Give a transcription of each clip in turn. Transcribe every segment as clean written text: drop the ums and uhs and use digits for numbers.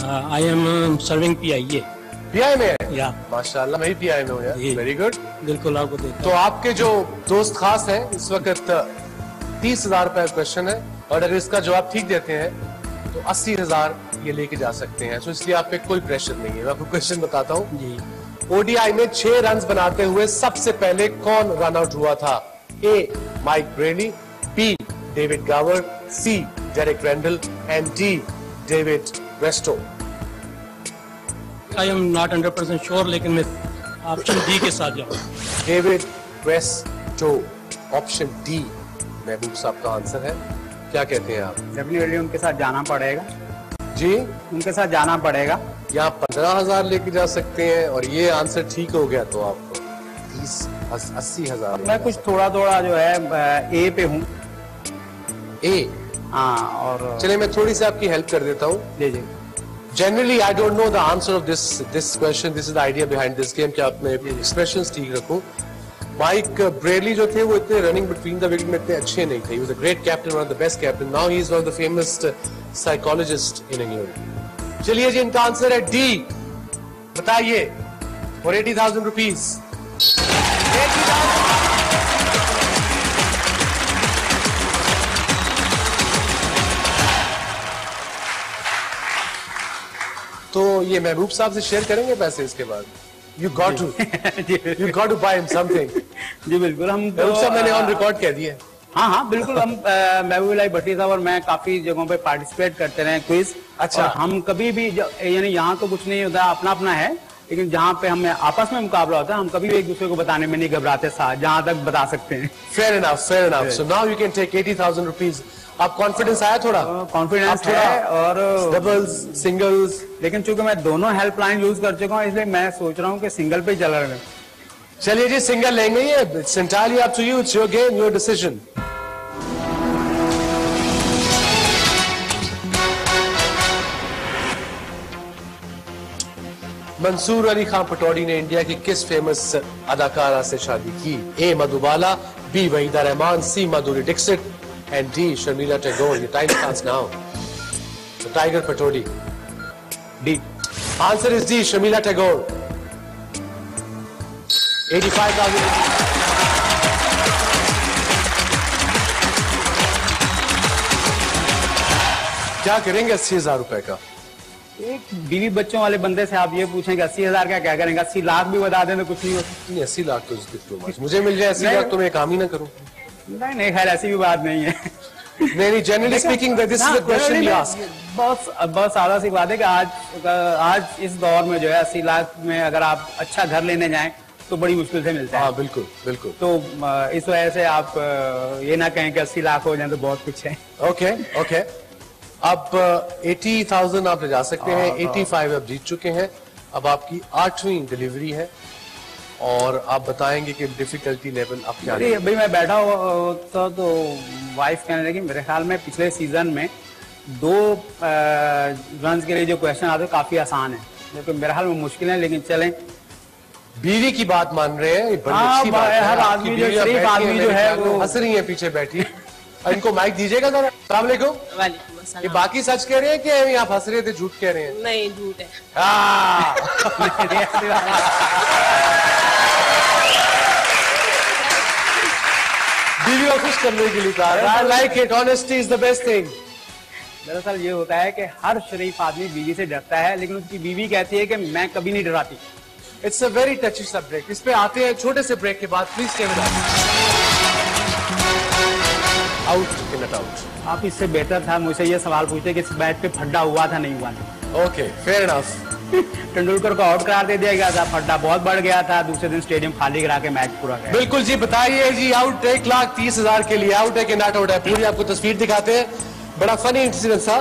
I am serving PIA। PI में है? या माशाल्लाह, मैं भी PI में हूँ यार। Very good. बिल्कुल आपको देता तो आपके जो दोस्त खास हैं इस वक्त 30,000 रुपए क्वेश्चन है, और अगर इसका जवाब ठीक देते हैं तो 80,000 ये लेके जा सकते हैं। तो इसलिए आप पे कोई प्रेशर नहीं है। मैं आपको क्वेश्चन बताता हूँ जी। ODI में 6 रन बनाते हुए सबसे पहले कौन रन आउट हुआ था? A. Mike Brearley, B. David Gower, C. Derek Randall and D. David वेस्टो। आई एम नॉट 100% श्योर, लेकिन मैं ऑप्शन D के साथ जाऊँ। डेविड वेस्टो, ऑप्शन D महबूब साहब का आंसर है। क्या कहते हैं आप? डेफिनेटली उनके साथ जाना पड़ेगा जी, उनके साथ जाना पड़ेगा। यहाँ 15,000 लेके जा सकते हैं, और ये आंसर ठीक हो गया तो आपको 80,000। मैं कुछ थोड़ा थोड़ा जो है ए पे हूँ। ए? हाँ, और चलिए मैं थोड़ी सी आपकी हेल्प कर देता हूँ। जी जी। Generally, I don't know the answer of this question. This is the idea behind this game कि आप मैं expressions ठीक रखूं। माइक ब्रेली जो थे वो इतने रनिंग बिटवीन द विकेट में इतने अच्छे नहीं थे। He was a great captain, one of the best captain. Now he is one of the famous psychologists in England. चलिए जी, इनका आंसर है D। बताइए, for 80,000 rupees। 80,000। तो ये महबूब साहब से शेयर करेंगे पैसे इसके बाद? You got to buy him something। जी बिल्कुल। हम महबूब साहब मैंने ऑन रिकॉर्ड कह दिया। हाँ हाँ बिल्कुल। हम महबूब अली भट्टी साहब और मैं काफी जगहों पे पार्टिसिपेट करते रहे क्विज। अच्छा। हम कभी भी यानी यहाँ तो कुछ नहीं होता, अपना अपना है, लेकिन जहाँ पे हमें आपस में मुकाबला होता है हम कभी भी एक दूसरे को बताने में नहीं घबराते, जहाँ तक बता सकते हैं। Fair enough, fair enough। So now you can take 80,000 rupees। आप कॉन्फिडेंस आया थोड़ा? कॉन्फिडेंस है, और डबल्स सिंगल्स, लेकिन चूंकि मैं दोनों हेल्पलाइन यूज कर चुका हूँ इसलिए मैं सोच रहा हूँ कि सिंगल पे चला रहे। चलिए जी, सिंगल लेंगे ये। It's entirely up to you, it's your game, your decision। Mansoor Ali Khan Pataudi ने इंडिया की किस फेमस अदाकारा से शादी की? A. Madhubala, B. Waheeda Rehman, C. Madhuri डिक्सिट and D. Sharmila Tagore. Your time starts now। So Tiger Patodi। D। Answer is D. Sharmila Tagore. 85,000। क्या करेंगे 80,000 रुपए का? एक बीवी बच्चों वाले बंदे से आप ये पूछेंगे 80,000 का क्या करेंगे? 80 लाख भी बता दें तो कुछ नहीं होता। 80 लाख तो मुझे मिल जाए 80 लाख तो मैं काम ही ना करूं। नहीं, खैर ऐसी भी बात नहीं है। नहीं, generally speaking this is the question we ask. बहुत सादा सी बात है कि आज इस दौर में जो है 80 लाख में अगर आप अच्छा घर लेने जाएं तो बड़ी मुश्किल से मिलता है। हाँ बिल्कुल बिल्कुल। तो इस वजह से आप ये ना कहें कि 80 लाख हो जाए तो बहुत कुछ है। Okay okay. अब 80,000 आप ले जा सकते हैं। 85 आप जीत चुके हैं। अब आपकी 8वीं डिलीवरी है और आप बताएंगे कि डिफिकल्टी लेवल आप क्या है। भाई मैं बैठा हुआ तो वाइफ कहने लगी मेरे ख्याल में पिछले सीजन में 2 रन के लिए जो क्वेश्चन आते काफी आसान है, लेकिन मेरे ख्याल में मुश्किल है, लेकिन चलें। बीवी की बात मान रहे हैं, बड़ी अच्छी बात है। हर आदमी जो शरीफ आदमी जो है वो हंस रही है पीछे बैठी। इनको माइक दीजिएगा जरा। अस्सलाम वालेकुम। ये बाकी सच कह रहे हैं कि आप हंस रहे थे झूठ कह रहे हैं? नहीं, झूठ है। बीवी को खुश करने के लिए कहा। I like it, honesty is the best thing। दरअसल ये होता है कि हर शरीफ आदमी बीवी से डरता है, लेकिन उसकी बीवी कहती है कि मैं कभी नहीं डराती। It's a very touchy subject. इस पे आते हैं छोटे से ब्रेक के बाद। Please stay with us. Out कि नॉट आउट? आप इससे बेहतर था मुझसे ये सवाल पूछते कि इस मैच पे फड्डा हुआ था नहीं हुआ था। Okay, fair enough. तेंदुलकर को आउट करार दे दिया गया था, फड्डा बहुत बढ़ गया था, दूसरे दिन स्टेडियम खाली करा के मैच पूरा गया। बिल्कुल जी, बताइए जी। आउट 1,30,000 के लिए आउट है कि नॉट आउट है? पूरी आपको तस्वीर दिखाते हैं। बड़ा फनी इंसिडेंट था।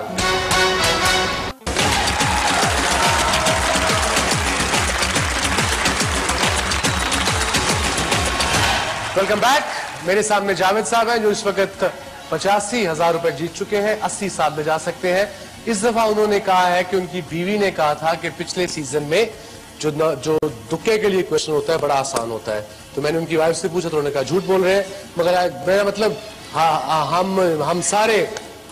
Welcome back. मेरे सामने जावेद साहब हैं जो इस वक्त 85,000 रुपए जीत चुके हैं। 80 साल में जा सकते हैं। इस दफा उन्होंने कहा है कि उनकी बीवी ने कहा था कि पिछले सीजन में जो दुक्के के लिए क्वेश्चन होता है बड़ा आसान होता है। तो मैंने उनकी वाइफ से पूछा तो उन्होंने कहा झूठ बोल रहे हैं, मगर मेरा मतलब हम सारे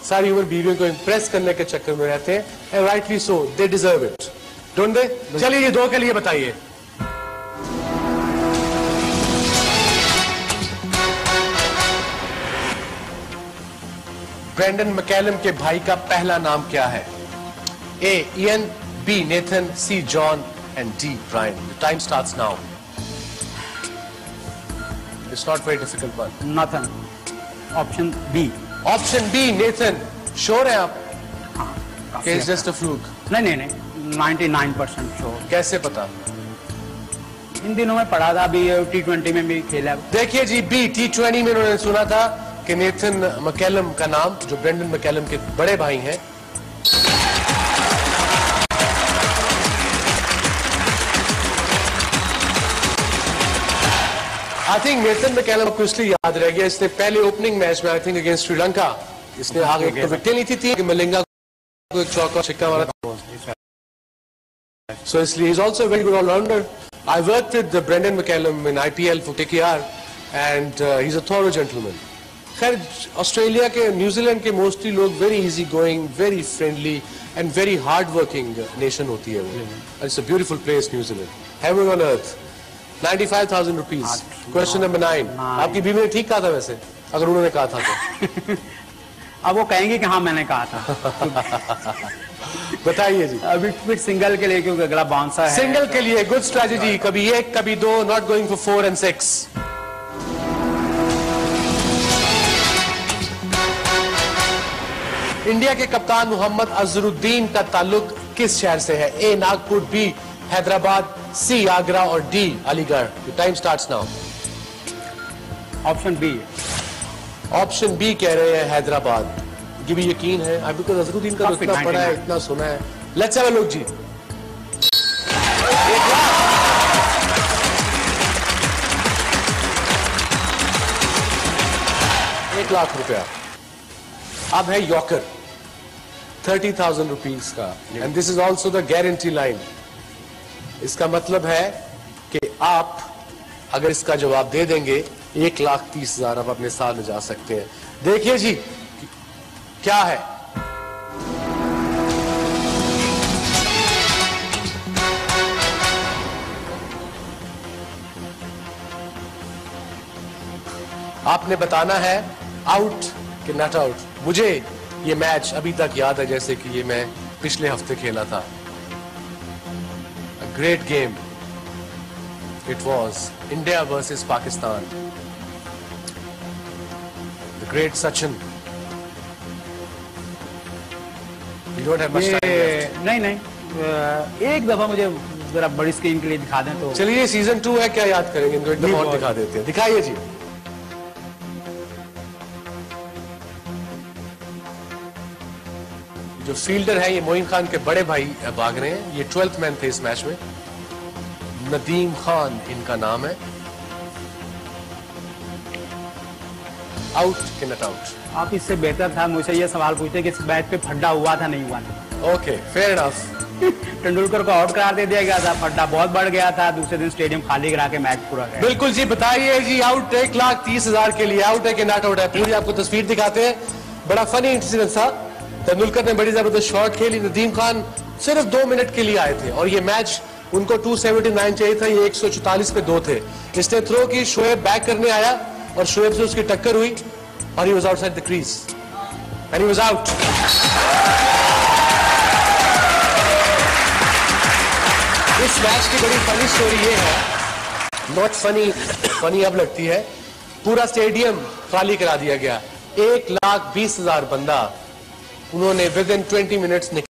सारी उम्र बीवियों को इम्प्रेस करने के चक्कर में रहते हैं, and rightly so, they deserve it, don't they? चलिए ये 2 के लिए बताइए। ब्रेंडन मैकैलम के भाई का पहला नाम क्या है? A. Ian, B. Nathan, C. John, and D. Brian. The time starts now. It's not very difficult one. Nathan, option B. Option B. Nathan. Sure हैं आप? हाँ, कि it's just a fluke? नहीं, 99% श्योर। कैसे पता? इन दिनों में पढ़ा था, अभी T20 में भी खेला। देखिए जी, B. T20 में उन्होंने सुना था कि नेथन मैकैलम का नाम, जो ब्रेंडन मैकैलम के बड़े भाई हैं, आई थिंक नेथन मैकैलम को इसलिए याद रह गया, इसने पहले ओपनिंग मैच में आई थिंक अगेंस्ट श्रीलंका इसने आगे तो विकेट ली थी कि मलिंगा को एक चौका छक्का मारा था, सो इसलिए is also very good allrounder. I worked with Brendon McCullum in IPL for KKR and he is a thorough gentleman. खैर, ऑस्ट्रेलिया के, न्यूजीलैंड के मोस्टली लोग very easy going, very friendly and very hard working nation होती है वो। It's a beautiful place New Zealand, heaven on earth. 95,000 rupees. Question number 9। आपकी बीवी ने ठीक कहा था वैसे, अगर उन्होंने कहा था तो? अब वो कहेंगे कि हाँ मैंने कहा था। बताइए जी। अभी फिर सिंगल के लिए, क्योंकि अगला बाउंसर है। सिंगल के लिए गुड स्ट्रेटेजी, कभी 1 कभी 2, not going for 4 and 6। India के कप्तान मोहम्मद अजहरुद्दीन का ताल्लुक किस शहर से है? A. Nagpur, B. Hyderabad, C. Agra और D. Aligarh. Time starts now. Option B. Option B कह रहे हैं हैदराबाद। ये भी यकीन है, अब बिकॉज अजहरुद्दीन का तो इतना पढ़ा है, इतना सुना है। लेट्स हैव अ लुक जी। 1 लाख रुपया। अब है यॉकर 30,000 रुपीज का, and this is also the guarantee line. इसका मतलब है कि आप अगर इसका जवाब दे देंगे 1,30,000 आप अपने साथ ले जा सकते हैं। देखिए जी क्या है। आपने बताना है आउट कि नॉट आउट। मुझे ये मैच अभी तक याद है जैसे कि ये मैं पिछले हफ्ते खेला था। A great game it was, India versus Pakistan. The great Sachin. You don't have much time left. नहीं, एक दफा मुझे जरा बड़ी स्क्रीन के लिए दिखा दें तो। चलिए सीजन 2 है, क्या याद करेंगे, इनको एक दफा और दिखा देते हैं। दिखाइए जी। जो फील्डर है ये मोइन खान के बड़े भाई भाग रहे हैं, ये 12th मैन थे इस मैच में। नदीम खान इनका नाम है। आउट कि नॉट आउट? आप इससे बेहतर था मुझे ये सवाल पूछते कि इस मैच पे फड्डा हुआ था नहीं हुआ था। Okay, fair enough. तेंदुलकर को आउट करार दे दिया गया था, फड्डा बहुत बढ़ गया था, दूसरे दिन स्टेडियम खाली करा के मैच पूरा गया। बिल्कुल जी, बताइए जी। आउट 1,30,000 के लिए आउट है कि नॉट आउट है? पूरी आपको तस्वीर दिखाते हैं। बड़ा फनी इंसिडेंट था। तेंदुलकर ने बड़ी जबरदस्त शॉट खेली, नदीम खान सिर्फ 2 मिनट के लिए आए थे और ये मैच उनको 279 चाहिए था, ये 144 पे 2 थे। इसने थ्रो की, शोएब बैक करने आया और शोएब से उसकी टक्कर हुई और he was outside the crease and he was out. इस मैच की बड़ी फनी स्टोरी ये है, नॉट फनी, फनी अब लगती है। पूरा स्टेडियम खाली करा दिया गया, 1,20,000 बंदा उन्होंने विद इन 20 मिनट्स